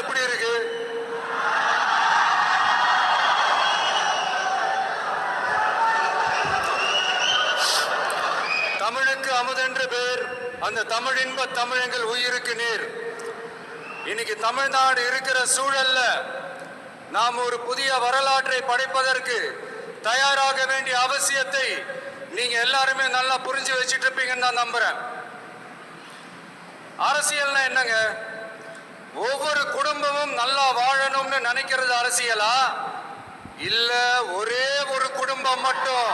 எப்படி இருக்கு? தமிழுக்கு அமுதென்று பேர், அந்த தமிழின்ப தமிழங்கள் உயிருக்கு நீர். இன்னைக்கு தமிழ்நாடு இருக்கிற சூழல்ல நாம் ஒரு புதிய வரலாற்றை படைப்பதற்கு தயாராக வேண்டிய அவசியத்தை நீங்க எல்லாருமே நல்லா புரிஞ்சு வச்சுட்டு இருப்பீங்கன்னு நான் நம்புறேன். அரசியல்னா என்னங்க? ஒவ்வொரு குடும்பமும் நல்லா வாழணும்னு நினைக்கிறது அரசியலா? இல்ல ஒரே ஒரு குடும்பம் மட்டும்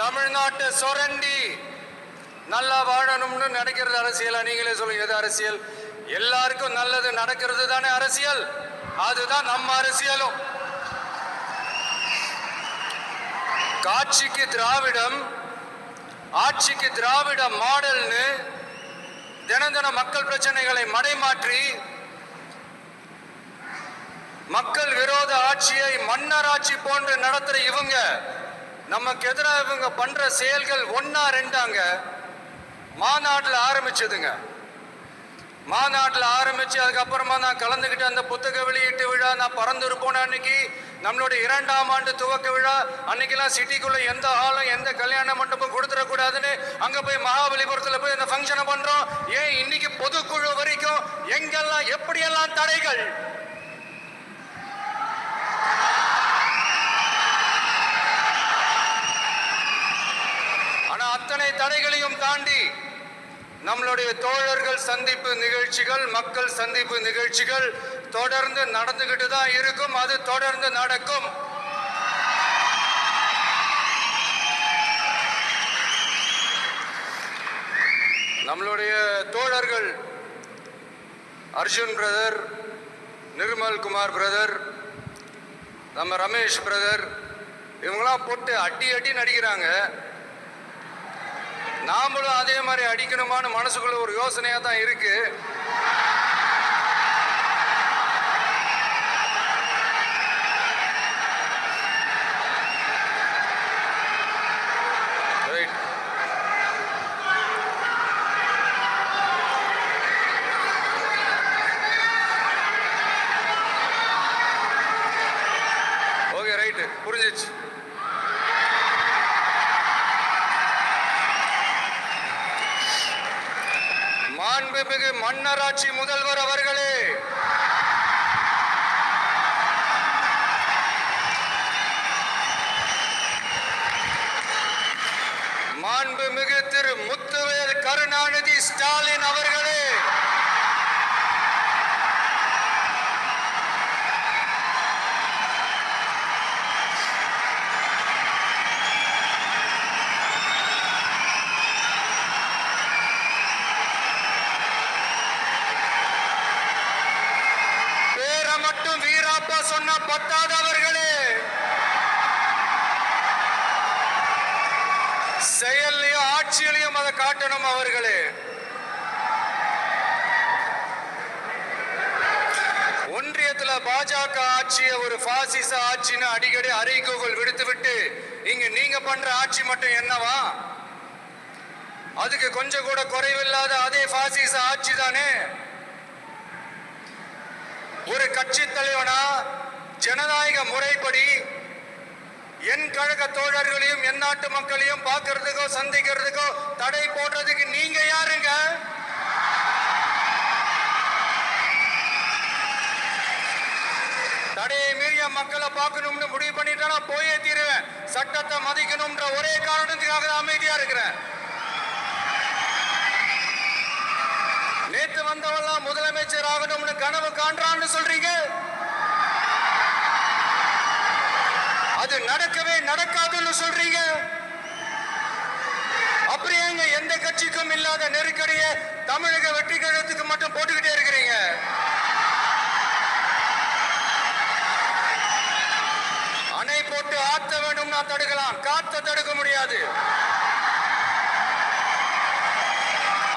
தமிழ்நாட்டை சுரண்டி நல்லா வாழணும்னு நினைக்கிறது அரசியலா? நீங்களே சொல்லுங்க, எது அரசியல்? எல்லாருக்கும் நல்லது நடக்கிறது தானே அரசியல். அதுதான் நம்ம அரசியலும். காட்சிக்கு திராவிடம், ஆட்சிக்கு திராவிட மாடல்னு தினம் தினம் மக்கள் பிரச்சனைகளை மடைமாற்றி மக்கள் விரோத ஆட்சியை மன்னராட்சி போன்று நடத்துற இவங்க நமக்கு எதிராக இவங்க பண்ற செயல்கள் ஒன்னா ரெண்டாங்க. மாநாட்டில் ஆரம்பிச்சதுங்க. மாநாட்டில் ஆரம்பிச்சு அதுக்கப்புறமா நான் கலந்துக்கிட்டு அந்த புத்தக வெளியீட்டு விழா நான் பறந்துரு போன அன்னைக்கு நம்மளுடைய 2ஆம் ஆண்டு துவக்க விழா அன்னைக்கெல்லாம் சிட்டிக்குள்ள எந்த ஹாலும் எந்த கல்யாண மண்டபம் கொடுத்துடக்கூடாதுன்னு அங்க போய் மகாபலிபுரத்தில் போய் இந்த ஃபங்க்ஷனை பண்றோம். ஏன் இன்னைக்கு பொதுக்குழு வரைக்கும் எங்கெல்லாம் எப்படியெல்லாம் தடைகள்? ஆனா அத்தனை தடைகளையும் தாண்டி நம்மளுடைய தோழர்கள் சந்திப்பு நிகழ்ச்சிகள், மக்கள் சந்திப்பு நிகழ்ச்சிகள் தொடர்ந்து நடந்துகிட்டு தான் இருக்கும். அது தொடர்ந்து நடக்கும். நம்மளுடைய தோழர்கள் அர்ஜுன் பிரதர், நிர்மல் குமார் பிரதர், நம்ம ரமேஷ் பிரதர், இவங்களாம் போட்டு அடி அடி நடிக்கிறாங்க. நாமளும் அதே மாதிரி அடிக்கணுமான்னு மனசுக்குள்ள ஒரு யோசனையா தான் இருக்கு. ஓகே, ரைட்டு, புரிஞ்சிச்சு. மாண்புமிகு மன்னராட்சி முதல்வர் அவர்களே, மாண்புமிகு திரு முத்துவேல் கருணாநிதி ஸ்டாலின் அவர்களே, மட்டும் வீராப்பா சொன்ன பத்தாதவர்களே, செயலையும் ஆட்சியிலையும் அதை காட்டணும் அவர்களே. ஒன்றியத்தில் பாஜக ஆட்சியை ஒரு பாசிச ஆட்சின்னு அடிக்கடி அறைகூவல் விடுத்துவிட்டு இங்க நீங்க பண்ற ஆட்சி மட்டும் என்னவா? அதுக்கு கொஞ்சம் கூட குறைவில்லாத அதே பாசிச ஆட்சி தானே. ஒரு கட்சி தலைவனா ஜனநாயக முறைப்படி என் கழக தோழர்களையும் என் நாட்டு மக்களையும் பார்க்கறதுக்கோ சந்திக்கிறதுக்கோ தடை போடுறதுக்கு நீங்க யாருங்க? தடையை மீறிய மக்களை பார்க்கணும்னு முடிவு பண்ணிட்டா போயே தீருவேன். சட்டத்தை மதிக்கணும்ன்ற ஒரே காரணத்துக்காக அமைதியா இருக்கிறேன். நேற்று வந்தவெல்லாம் முதலமைச்சர் ஆகணும்னு கனவு காண்றான்னு சொல்றீங்க. அது நடக்கவே நடக்காதுன்னு சொல்றீங்க. அப்படியே எந்த கட்சிக்கும் இல்லாத நெருக்கடியை தமிழக வெற்றி கழகத்துக்கு மட்டும் போட்டுக்கிட்டே இருக்கிறீங்க. அணை போட்டு ஆத்த வேண்டும்னா தடுக்கலாம், காத்த தடுக்க முடியாது.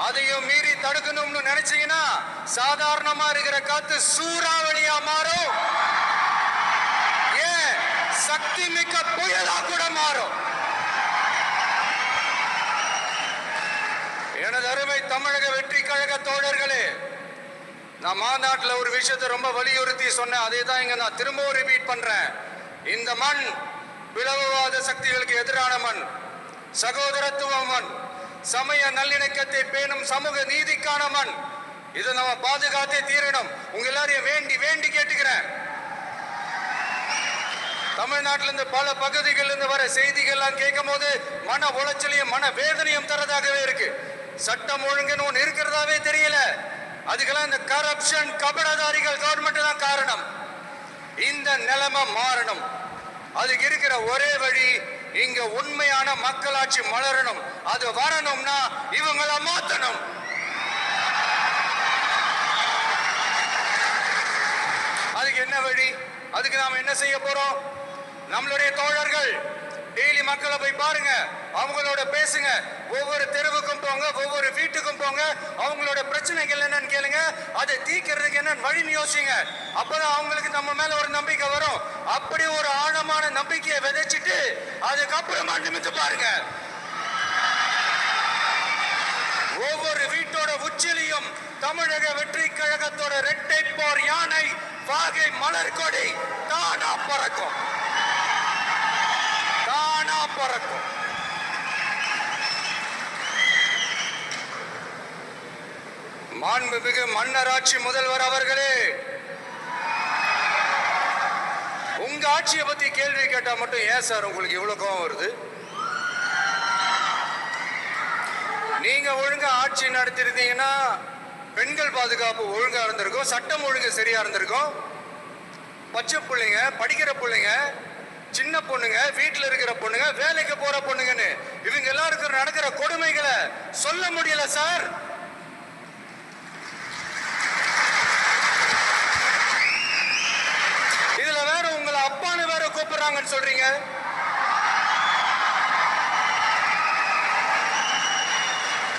அதையும் மீறி தடுக்கணும்னு நினைச்சீங்கன்னா சாதாரணமா இருக்கிற காத்து சூறாவளியா மாறும். ஏன் சக்தி மிக்க புயலா கூட மாறும். எனது அருமை தமிழக வெற்றி கழக தோழர்களே, நான் மாநாட்டில் ஒரு விஷயத்தை ரொம்ப வலியுறுத்தி சொன்னேன். அதே தான் இங்க நான் திரும்பவும் ரிப்பீட் பண்றேன். இந்த மண் பிளவுவாத சக்திகளுக்கு எதிரான மண், சகோதரத்துவ மண், சமய நல்லிணக்கத்தை பேணும் சமூக நீதிக்கான மண். இதை நம்ம பாதுகாத்தே தீரணும். உங்க எல்லாரையும் வேண்டி வேண்டி கேட்டுக்கிறேன். தமிழ்நாட்டில இருந்து பல பகுதிகளில் இருந்து வர செய்திகள்லாம் கேட்கும் போது மன உளைச்சலையும் மன வேதனையும் தரதாகவே இருக்கு. சட்டம் ஒழுங்குன்னு ஒன்று இருக்கிறதாவே தெரியல. அதுக்கெல்லாம் இந்த கரப்ஷன் கபடதாரிகள் கவர்மெண்ட் தான் காரணம். இந்த நிலைமை மாறணும். அதுக்கு இருக்கிற ஒரே வழி, இங்க உண்மையான மக்களாட்சி மலரணும். அது வரணும்னா இவங்கள மாத்தணும். அதுக்கு என்ன வழி? அதுக்கு நாம என்ன செய்ய போறோம்? நம்மளுடைய தோழர்கள் டெய்லி மக்களை போய் பாருங்க, அவங்களோட பேசுங்க, ஒவ்வொரு தெருவுக்கும் போங்க, ஒவ்வொரு வீட்டுக்கும் போங்க, அவங்களோட பிரச்சனைகள் என்னன்னு கேளுங்க, அதை தீர்க்கிறதுக்கு என்ன வழின்னு யோசிங்க. அப்பதான் அவங்களுக்கு நம்ம மேல ஒரு நம்பிக்கை வரும். அப்படி ஒரு ஆழமான நம்பிக்கையை விதைச்சிட்டு அதுக்கப்புறமா நிமித்து பாருங்க. ஒவ்வொரு வீட்டோட உச்சிலையும் தமிழக வெற்றி கழகத்தோட இரட்டை போர் யானை வாகை மலர் கொடி தானா பறக்கும், தானா பறக்கும். மாண்புமிகு மன்னராட்சி முதல்வர் அவர்களே, உங்க ஆட்சியை பத்தி கேள்வி கேட்டா மட்டும் ஏன் சார் உங்களுக்கு இவ்வளவு கோபம் வருது? நீங்க ஒழுங்கா ஆட்சி நடத்திருந்தீங்கன்னா பெண்கள் பாதுகாப்பு ஒழுங்கா இருந்திருக்கும், சட்டம் ஒழுங்கு சரியா இருந்திருக்கும். பச்சை பிள்ளைங்க, படிக்கிற பிள்ளைங்க, சின்ன பொண்ணுங்க, வீட்டுல இருக்கிற பொண்ணுங்க, வேலைக்கு போற பொண்ணுங்கன்னு இவங்க எல்லாருக்கும் நடக்கிற கொடுமைகளை சொல்ல முடியல சார். இதுல வேற உங்களை அப்பான்னு வேற கூப்பிடுறாங்கன்னு சொல்றீங்க.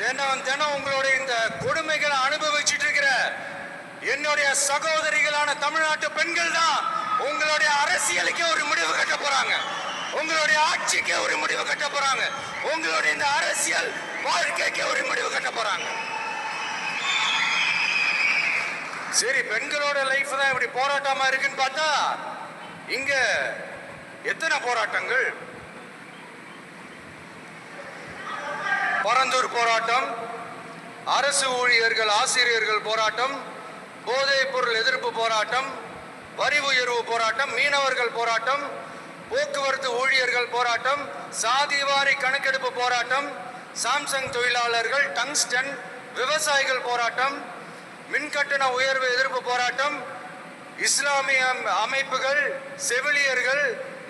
தினம் தினம் உங்களுடைய இந்த கொடுமைகளை அனுபவிச்சுட்டு இருக்கிற என்னுடைய சகோதரிகளான தமிழ்நாட்டு பெண்கள் தான் உங்களுடைய அரசியலுக்கு ஒரு முடிவு கட்ட போறாங்க, உங்களுடைய ஆட்சிக்கு ஒரு முடிவு கட்ட போறாங்க, உங்களுடைய இந்த அரசியல் வாழ்க்கைக்கு ஒரு முடிவு கட்ட போறாங்க. சரி, பெண்களோட லைஃப் தான் இப்படி போராட்டமா இருக்குன்னு பார்த்தா இங்க எத்தனை போராட்டங்கள்? பரந்தூர் போராட்டம், அரசு ஊழியர்கள் ஆசிரியர்கள் போராட்டம், போதைப் பொருள் எதிர்ப்பு போராட்டம், வரி உயர்வு போராட்டம், மீனவர்கள் போராட்டம், போக்குவரத்து ஊழியர்கள் போராட்டம், சாதிவாரி கணக்கெடுப்பு போராட்டம், சாம்சங் தொழிலாளர்கள், டங்ஸ்டன், விவசாயிகள் போராட்டம், மின்கட்டண உயர்வு எதிர்ப்பு போராட்டம், இஸ்லாமிய அமைப்புகள், செவிலியர்கள்,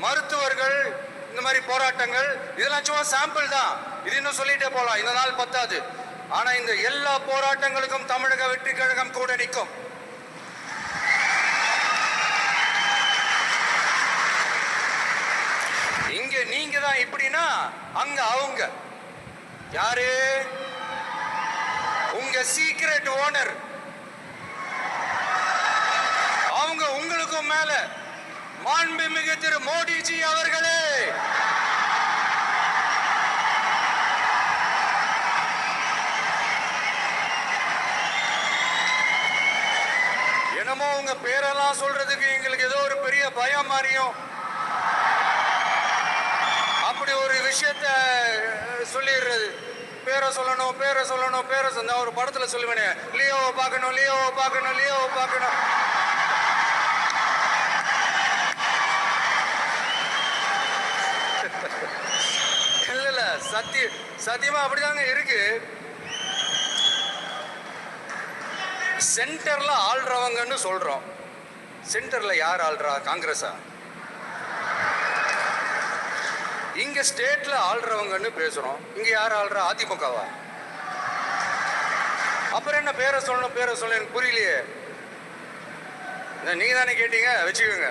மருத்துவர்கள், இந்த மாதிரி போராட்டங்கள். இதெல்லாம் சும்மா சாம்பிள் தான். இது இன்னும் சொல்லிட்டே போலாம், இந்த நாள் பத்தாது. ஆனா இந்த எல்லா போராட்டங்களுக்கும் தமிழக வெற்றி கழகம் கூட நிற்கும். இங்க நீங்க தான் இப்படின்னா அங்க அவங்க யாரு? உங்க சீக்ரெட் ஓனர். அவங்க உங்களுக்கும் மேல மாண்புமிகு திரு மோடிஜி அவர்களே, என்னமோ உங்க பேரெல்லாம் சொல்றதுக்கு எங்களுக்கு ஏதோ ஒரு பெரிய பயம் மாதிரியும் அப்படி ஒரு விஷயத்த சொல்லிடுறது. பேரை சொல்லணும், பேரை சொல்லணும், பேரை சொன்ன ஒரு படத்துல சொல்லுவேனே, லியோவை பார்க்கணும், லியோவை பார்க்கணும், லியோவை பார்க்கணும். இல்ல சத்தியமா அப்படிதாங்க இருக்கு. சென்டர்ல ஆள்றவங்கன்னு சொல்றோம். சென்டர்ல யார் ஆள்றா? காங்கிரஸா? இங்க ஸ்டேட்ல ஆள்றவங்கன்னு பேசுறோம். இங்க யார் ஆள்றா? அதிமுகவா? அப்புறம் என்ன பேரை சொல்லணும், பேரை சொல்ல எனக்கு புரியலையே. நீங்க தானே கேட்டீங்க, வச்சுக்கோங்க.